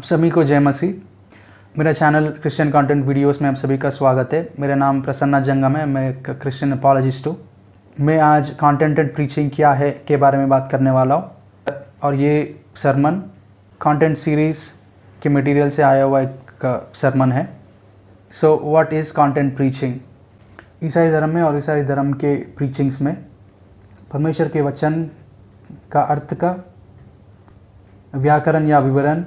आप सभी को जय मसीह। मेरा चैनल क्रिश्चियन कंटेंट वीडियोस में आप सभी का स्वागत है। मेरा नाम प्रसन्ना जंगम है। मैं एक क्रिश्चियन अपॉलजिस्ट हूँ। मैं आज कंटेंटेड प्रीचिंग क्या है के बारे में बात करने वाला हूँ और ये सरमन कंटेंट सीरीज़ के मटेरियल से आया हुआ एक सरमन है। So what is content preaching? ईसाई धर्म में और ईसाई धर्म के प्रीचिंग्स में परमेश्वर के वचन का अर्थ का व्याकरण या विवरण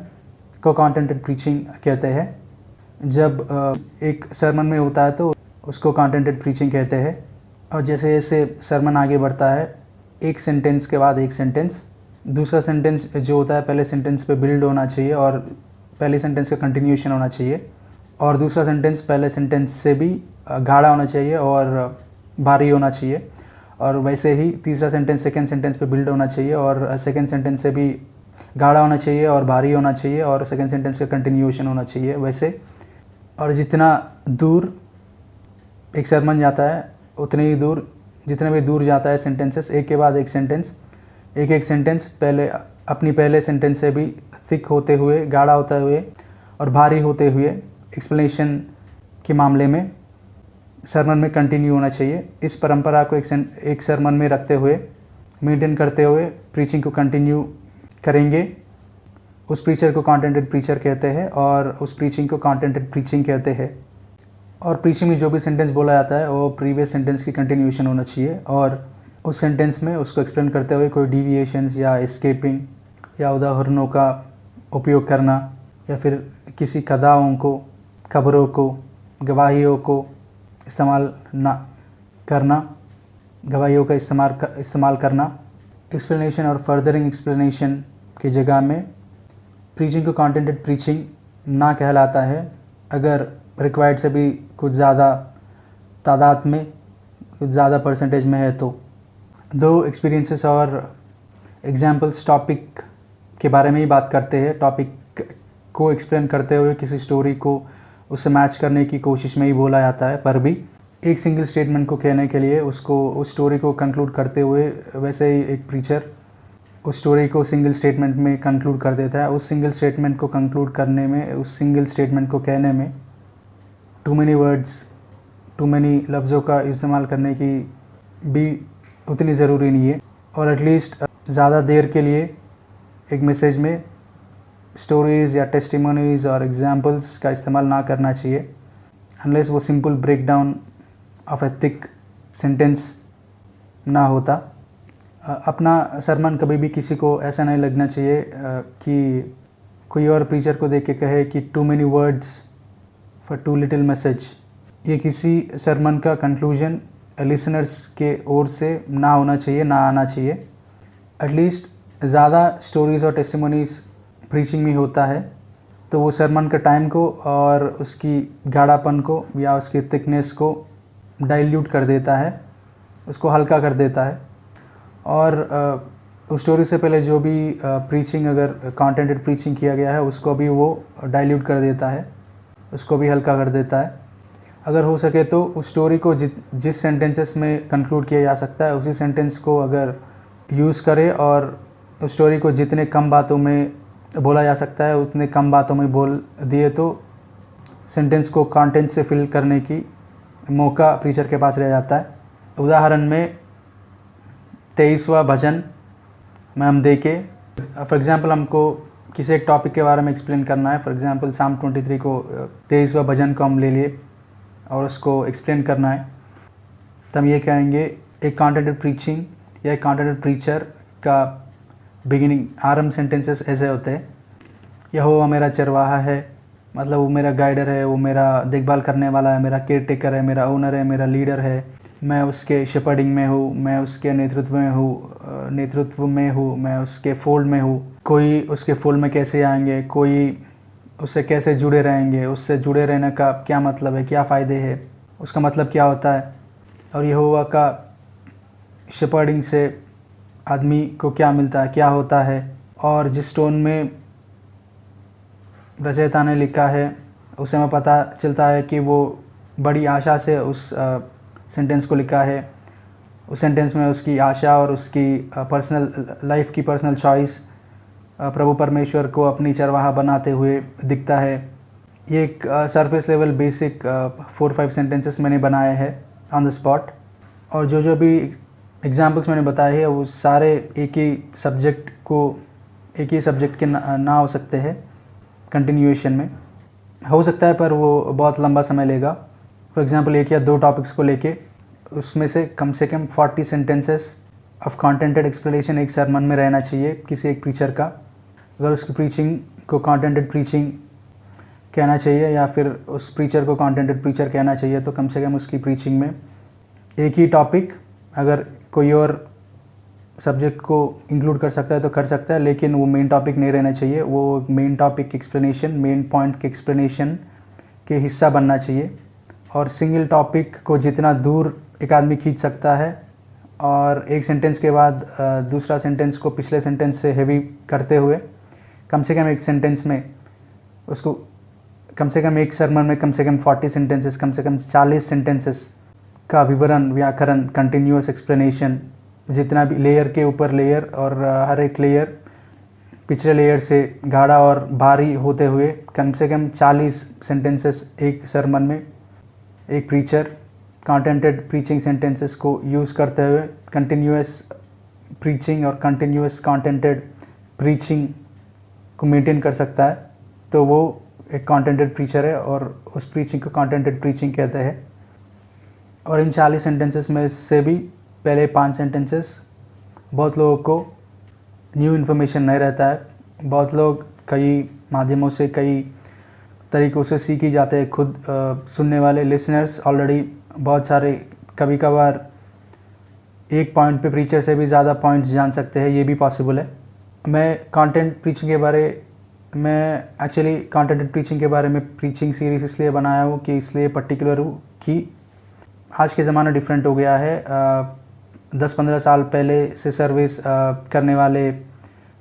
को कंटेंटेड प्रीचिंग कहते हैं। जब एक सरमन में होता है तो उसको कंटेंटेड प्रीचिंग कहते हैं। और जैसे जैसे सरमन आगे बढ़ता है, एक सेंटेंस के बाद एक सेंटेंस, दूसरा सेंटेंस जो होता है पहले सेंटेंस पे बिल्ड होना चाहिए और पहले सेंटेंस का कंटिन्यूएशन होना चाहिए, और दूसरा सेंटेंस पहले सेंटेंस से भी गाढ़ा होना चाहिए और भारी होना चाहिए, और वैसे ही तीसरा सेंटेंस सेकेंड सेंटेंस पे बिल्ड होना चाहिए और सेकेंड सेंटेंस से भी गाढ़ा होना चाहिए और भारी होना चाहिए और सेकेंड सेंटेंस का कंटिन्यूएशन होना चाहिए वैसे। और जितना दूर एक सरमन जाता है उतने ही दूर, जितने भी दूर जाता है सेंटेंसेस एक के बाद एक सेंटेंस, एक एक सेंटेंस पहले अपनी पहले सेंटेंस से भी थिक होते हुए, गाढ़ा होते हुए और भारी होते हुए एक्सप्लेनेशन के मामले में सरमन में कंटिन्यू होना चाहिए। इस परंपरा को एक सरमन में रखते हुए, मेंटेन करते हुए प्रीचिंग को कंटिन्यू करेंगे। उस प्रीचर को कंटेंटेड प्रीचर कहते हैं और उस प्रीचिंग को कंटेंटेड प्रीचिंग कहते हैं। और प्रीचिंग में जो भी सेंटेंस बोला जाता है वो प्रीवियस सेंटेंस की कंटिन्यूएशन होना चाहिए और उस सेंटेंस में उसको एक्सप्लेन करते हुए कोई डेविएशंस या एस्केपिंग या उदाहरणों का उपयोग करना या फिर किसी कथाओं को, खबरों को, गवाहियों को इस्तेमाल ना करना, गवाहियों का इस्तेमाल करना। एक्सप्लेनेशन और फर्दरिंग एक्सप्लेनेशन की जगह में प्रीचिंग को कंटेंटेड प्रीचिंग ना कहलाता है अगर रिक्वायर्ड से भी कुछ ज़्यादा तादाद में, कुछ ज़्यादा परसेंटेज में है तो। दो एक्सपीरियंसेस और एग्जाम्पल्स टॉपिक के बारे में ही बात करते हैं। टॉपिक को एक्सप्लेन करते हुए किसी स्टोरी को उससे मैच करने की कोशिश में ही बोला जाता है, पर भी एक सिंगल स्टेटमेंट को कहने के लिए उसको, उस स्टोरी को कंक्लूड करते हुए वैसे ही एक प्रीचर उस स्टोरी को सिंगल स्टेटमेंट में कंक्लूड कर देता है। उस सिंगल स्टेटमेंट को कंक्लूड करने में, उस सिंगल स्टेटमेंट को कहने में too many words, too many लफ्ज़ों का इस्तेमाल करने की भी उतनी ज़रूरी नहीं है। और एटलीस्ट ज़्यादा देर के लिए एक मैसेज में स्टोरीज़ या टेस्टिमोनीज़ और एग्जाम्पल्स का इस्तेमाल ना करना चाहिए अनलेस वो simple break down of a thick sentence ना होता। अपना सरमन कभी भी किसी को ऐसा नहीं लगना चाहिए कि कोई और प्रीचर को देख के कहे कि too many words for too little message. ये किसी सरमन का कंक्लूजन लिसनर्स के ओर से ना होना चाहिए, ना आना चाहिए। एटलीस्ट ज़्यादा स्टोरीज़ और टेस्टिमोनीज़ प्रीचिंग में होता है तो वो सरमन का टाइम को और उसकी गाढ़ापन को या उसकी थिकनेस को डाइल्यूट कर देता है, उसको हल्का कर देता है। और उस स्टोरी से पहले जो भी प्रीचिंग, अगर कंटेंटेड प्रीचिंग किया गया है उसको भी वो डाइल्यूट कर देता है, उसको भी हल्का कर देता है। अगर हो सके तो उस स्टोरी को जिस सेंटेंसेस में कंक्लूड किया जा सकता है उसी सेंटेंस को अगर यूज़ करे और उस स्टोरी को जितने कम बातों में बोला जा सकता है उतने कम बातों में बोल दिए तो सेंटेंस को कंटेंट से फिल करने की मौका प्रीचर के पास रह जाता है। उदाहरण में 23वां भजन में हम देखें, फॉर एग्ज़ाम्पल हमको किसी एक टॉपिक के बारे में एक्सप्लेन करना है। फॉर एग्ज़ाम्पल साम 23 को 23वां भजन को हम ले लिए और उसको एक्सप्लेन करना है, तो हम ये कहेंगे एक कंटेंटेड प्रीचिंग या एक कंटेंटेड प्रीचर का बिगिनिंग, आरंभ सेंटेंसेस ऐसे होते हैं, यहोवा मेरा चरवाहा है, मतलब वो मेरा गाइडर है, वो मेरा देखभाल करने वाला है, मेरा केयर टेकर है, मेरा ओनर है, मेरा लीडर है, मैं उसके शेपर्डिंग में हूँ, मैं उसके नेतृत्व में हूँ, मैं उसके फोल्ड में हूँ। कोई उसके फोल्ड में कैसे आएंगे, कोई उससे कैसे जुड़े रहेंगे, उससे जुड़े रहने का क्या मतलब है, क्या फ़ायदे है, उसका मतलब क्या होता है, और यहोवा का शेपर्डिंग से आदमी को क्या मिलता है, क्या होता है। और जिस टोन में रचयिता ने लिखा है उससे हमें पता चलता है कि वो बड़ी आशा से उस सेंटेंस को लिखा है। उस सेंटेंस में उसकी आशा और उसकी पर्सनल लाइफ की पर्सनल चॉइस प्रभु परमेश्वर को अपनी चरवाहा बनाते हुए दिखता है। ये एक सरफेस लेवल बेसिक 4-5 सेंटेंसेस मैंने बनाए हैं ऑन द स्पॉट, और जो भी एग्जाम्पल्स मैंने बताए हैं वो सारे एक ही सब्जेक्ट के ना हो सकते हैं कंटिन्यूएशन में, हो सकता है पर वो बहुत लंबा समय लेगा। फॉर एग्जांपल 1 या 2 टॉपिक्स को लेके उसमें से कम 40 सेंटेंसेस ऑफ कॉन्टेंटेड एक्सप्लेनेशन एक सरमन में रहना चाहिए किसी एक प्रीचर का। अगर उसकी प्रीचिंग को कॉन्टेंटेड प्रीचिंग कहना चाहिए या फिर उस प्रीचर को कॉन्टेंटेड प्रीचर कहना चाहिए, तो कम से कम उसकी प्रीचिंग में एक ही टॉपिक, अगर कोई और सब्जेक्ट को इंक्लूड कर सकता है तो कर सकता है, लेकिन वो मेन टॉपिक नहीं रहना चाहिए। वो main topic explanation, main point के एक्सप्लेनेशन के हिस्सा बनना चाहिए। और सिंगल टॉपिक को जितना दूर एक आदमी खींच सकता है और एक सेंटेंस के बाद दूसरा सेंटेंस को पिछले सेंटेंस से हेवी करते हुए कम से कम एक सेंटेंस में उसको कम से कम एक सरमन में कम से कम 40 सेंटेंसेस, कम से कम 40 सेंटेंसेस का विवरण, व्याकरण, कंटिन्यूअस एक्सप्लेनेशन, जितना भी लेयर के ऊपर लेयर और हर एक लेयर पिछले लेयर से गाढ़ा और भारी होते हुए कम से कम 40 सेंटेंसेस एक सरमन में एक प्रीचर कॉन्टेंटेड प्रीचिंग सेंटेंसेस को यूज़ करते हुए कंटिन्यूअस प्रीचिंग और कंटिन्यूअस कॉन्टेंटेड प्रीचिंग को मेंटेन कर सकता है, तो वो एक कॉन्टेंटेड प्रीचर है और उस प्रीचिंग को कॉन्टेंटेड प्रीचिंग कहते हैं। और इन 40 सेंटेंसेस में से भी पहले 5 सेंटेंसेस बहुत लोगों को न्यू इन्फॉर्मेशन नहीं रहता है। बहुत लोग कई माध्यमों से, कई तरीक़ों से सीख ही जाते हैं। खुद सुनने वाले लिसनर्स ऑलरेडी बहुत सारे, कभी कभार एक पॉइंट पे प्रीचर से भी ज़्यादा पॉइंट्स जान सकते हैं, ये भी पॉसिबल है। मैं कंटेंट प्रीचिंग के बारे में एक्चुअली कंटेंट प्रीचिंग के बारे में प्रीचिंग सीरीज़ इसलिए बनाया हूँ कि इसलिए पर्टिकुलर हूँ कि आज के ज़माना डिफरेंट हो गया है। 10-15 साल पहले से सर्विस करने वाले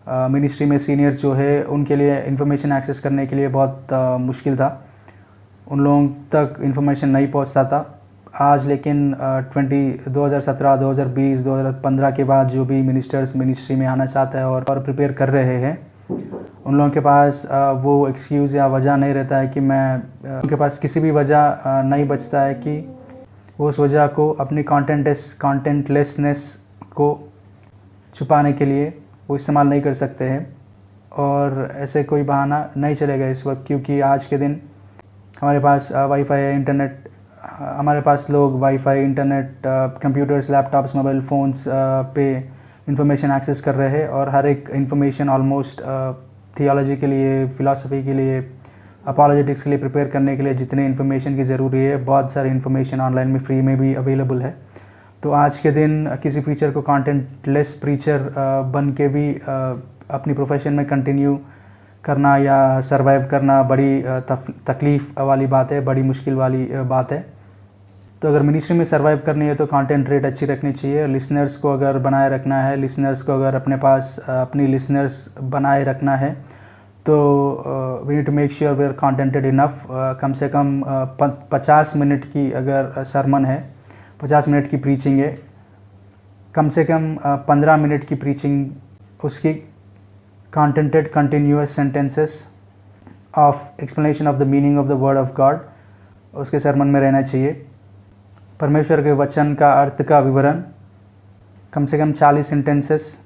मिनिस्ट्री में सीनियर्स जो है उनके लिए इन्फॉर्मेशन एक्सेस करने के लिए बहुत मुश्किल था, उन लोगों तक इन्फॉर्मेशन नहीं पहुंचता था। आज लेकिन 2017, 2020, 2015 के बाद जो भी मिनिस्टर्स मिनिस्ट्री में आना चाहता है और प्रिपेयर कर रहे हैं, उन लोगों के पास वो एक्सक्यूज़ या वजह नहीं रहता है कि उनके पास किसी भी वजह नहीं बचता है कि वो उस वजह को अपनी कॉन्टेंटलेसनेस को छुपाने के लिए वो इस्तेमाल नहीं कर सकते हैं। और ऐसे कोई बहाना नहीं चलेगा इस वक्त, क्योंकि आज के दिन हमारे पास वाईफाई है, इंटरनेट, हमारे पास लोग wifi, internet, computers, laptops, mobile phones पे इंफॉर्मेशन एक्सेस कर रहे हैं। और हर एक इंफॉर्मेशन ऑलमोस्ट थियोलॉजी के लिए, फ़िलासफ़ी के लिए, अपॉलोजेटिक्स के लिए प्रिपेयर करने के लिए जितने इन्फॉर्मेशन की ज़रूरी है, बहुत सारी इन्फॉर्मेशन ऑनलाइन में फ्री में भी अवेलेबल है। तो आज के दिन किसी प्रीचर को कंटेंटलेस प्रीचर बन के भी अपनी प्रोफेशन में कंटिन्यू करना या सरवाइव करना बड़ी तकलीफ़ वाली बात है, बड़ी मुश्किल वाली बात है। तो अगर मिनिस्ट्री में सरवाइव करनी है तो कंटेंट रेट अच्छी रखनी चाहिए। लिसनर्स को अगर बनाए रखना है, लिसनर्स को अगर अपने पास अपनी लिसनर्स बनाए रखना है, तो we need to make sure we are contented enough. कम से कम 50 मिनट की अगर सरमन है, 50 मिनट की प्रीचिंग है, कम से कम 15 मिनट की प्रीचिंग उसकी contented continuous sentences of explanation of the meaning of the word of God उसके सरमन में रहना चाहिए। परमेश्वर के वचन का अर्थ का विवरण कम से कम 40 सेंटेंसेस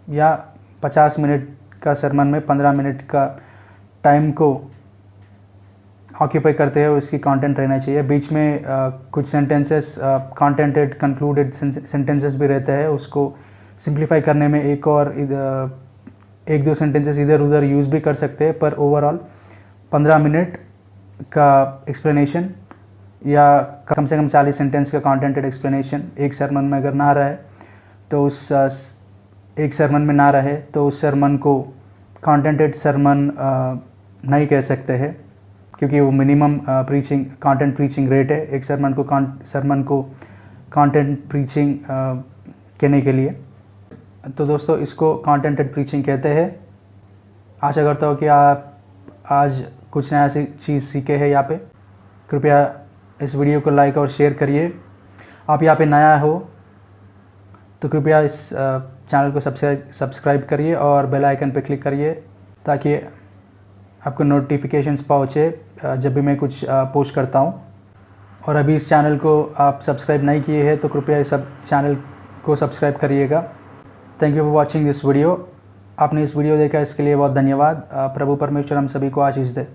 या 50 मिनट का सरमन में 15 मिनट का टाइम को ऑक्यूपाई करते हुए उसकी कंटेंट रहना चाहिए। बीच में कुछ सेंटेंसेस कंटेंटेड कंक्लूडेड सेंटेंसेस भी रहते हैं, उसको सिंप्लीफाई करने में एक दो सेंटेंसेस इधर उधर यूज़ भी कर सकते हैं, पर ओवरऑल 15 मिनट का एक्सप्लेनेशन या कम से कम 40 सेंटेंस का कंटेंटेड एक्सप्लेनेशन एक सरमन में अगर ना रहे तो एक सरमन में ना रहे तो उस सरमन को कंटेंटेड सरमन नहीं कह सकते हैं, क्योंकि वो मिनिमम कंटेंट प्रीचिंग रेट है एक सरमन को कंटेंट प्रीचिंग कहने के लिए। तो दोस्तों, इसको कंटेंटेड प्रीचिंग कहते हैं। आशा करता हूँ कि आप आज कुछ नया चीज़ सीखे हैं यहाँ पे। कृपया इस वीडियो को लाइक और शेयर करिए। आप यहाँ पे नया हो तो कृपया इस चैनल को सब्सक्राइब करिए और बेल आइकन पर क्लिक करिए ताकि आपको नोटिफिकेशंस पहुँचे जब भी मैं कुछ पोस्ट करता हूँ। और अभी इस चैनल को आप सब्सक्राइब नहीं किए हैं तो कृपया इस चैनल को सब्सक्राइब करिएगा। Thank you for watching this video. आपने इस वीडियो देखा इसके लिए बहुत धन्यवाद। प्रभु परमेश्वर हम सभी को आशीष दे।